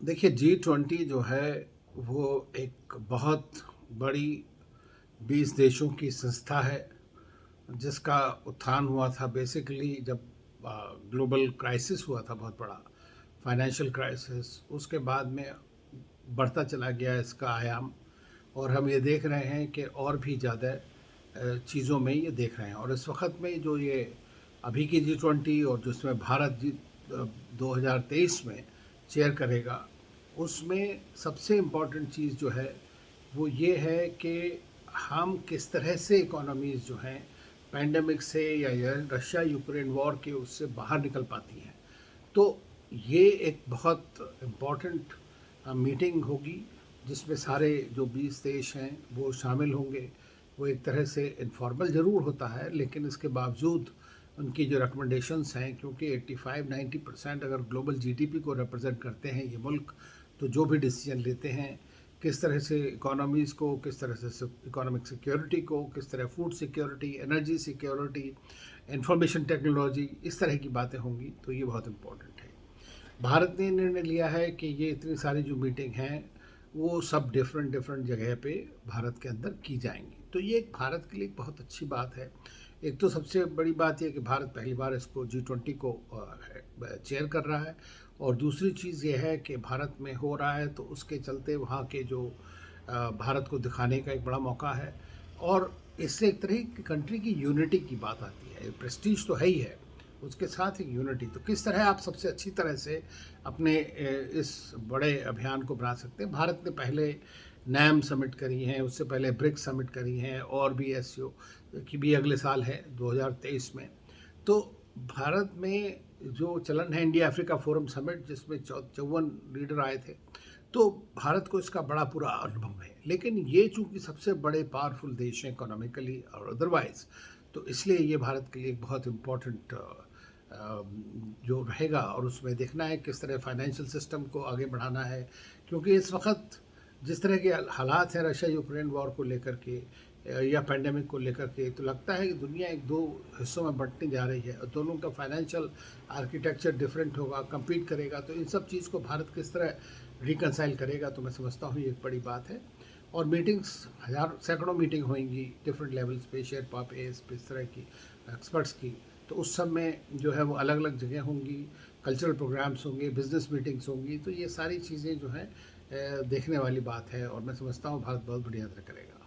देखिए G20 जो है वो एक बहुत बड़ी 20 देशों की संस्था है जिसका उत्थान हुआ था बेसिकली जब ग्लोबल क्राइसिस हुआ था, बहुत बड़ा फाइनेंशियल क्राइसिस। उसके बाद में बढ़ता चला गया इसका आयाम, और हम ये देख रहे हैं कि और भी ज़्यादा चीज़ों में ये देख रहे हैं। और इस वक्त में जो ये अभी की G20 और जिसमें भारत 2023 में चेयर करेगा, उसमें सबसे इम्पॉर्टेंट चीज़ जो है वो ये है कि हम किस तरह से इकोनॉमीज़ जो हैं पैंडमिक से या रशिया यूक्रेन वॉर के उससे बाहर निकल पाती हैं। तो ये एक बहुत इम्पॉर्टेंट मीटिंग होगी जिसमें सारे जो 20 देश हैं वो शामिल होंगे। वो एक तरह से इनफॉर्मल ज़रूर होता है, लेकिन इसके बावजूद उनकी जो रिकमेंडेशंस हैं, क्योंकि 85-90% अगर ग्लोबल जीडीपी को रिप्रेजेंट करते हैं ये मुल्क, तो जो भी डिसीजन लेते हैं किस तरह से इकोनॉमीज़ को, किस तरह से इकोनॉमिक सिक्योरिटी को, किस तरह food security, energy security, information technology, इस तरह की बातें होंगी। तो ये बहुत इम्पोर्टेंट है। भारत ने निर्णय लिया है कि ये इतनी सारी जो मीटिंग हैं वो सब डिफरेंट डिफरेंट जगह पे भारत के अंदर की जाएंगी। तो ये एक भारत के लिए एक बहुत अच्छी बात है। एक तो सबसे बड़ी बात यह कि भारत पहली बार इसको G20 को चेयर कर रहा है, और दूसरी चीज़ ये है कि भारत में हो रहा है तो उसके चलते वहाँ के जो भारत को दिखाने का एक बड़ा मौका है। और इससे एक तरह की कंट्री की यूनिटी की बात आती है। प्रेस्टीज तो है ही है, उसके साथ एक यूनिटी। तो किस तरह आप सबसे अच्छी तरह से अपने इस बड़े अभियान को बना सकते हैं। भारत ने पहले नैम समिट करी हैं, उससे पहले ब्रिक्स समिट करी हैं, और भी एससीओ की भी अगले साल है 2023 में। तो भारत में जो चलन है इंडिया अफ्रीका फोरम समिट, जिसमें 54 लीडर आए थे, तो भारत को इसका बड़ा पूरा अनुभव है। लेकिन ये चूंकि सबसे बड़े पावरफुल देश हैं इकोनॉमिकली और अदरवाइज, तो इसलिए ये भारत के लिए एक बहुत इम्पोर्टेंट जो रहेगा। और उसमें देखना है किस तरह फाइनेंशियल सिस्टम को आगे बढ़ाना है, क्योंकि इस वक्त जिस तरह के हालात हैं रशिया यूक्रेन वॉर को लेकर के या पेंडेमिक को लेकर के, तो लगता है कि दुनिया एक दो हिस्सों में बंटने जा रही है और दोनों का फाइनेंशियल आर्किटेक्चर डिफरेंट होगा, compete करेगा। तो इन सब चीज़ को भारत किस तरह रिकनसाइल करेगा, तो मैं समझता हूँ ये एक बड़ी बात है। और मीटिंग्स सैकड़ों मीटिंग होंगी डिफरेंट लेवल्स पे, शेरपा पे, इस तरह की एक्सपर्ट्स की। तो उस सब में जो है वो अलग अलग जगह होंगी, कल्चरल प्रोग्राम्स होंगे, बिजनेस मीटिंग्स होंगी। तो ये सारी चीज़ें जो हैं देखने वाली बात है, और मैं समझता हूँ भारत बहुत बढ़िया तरह करेगा।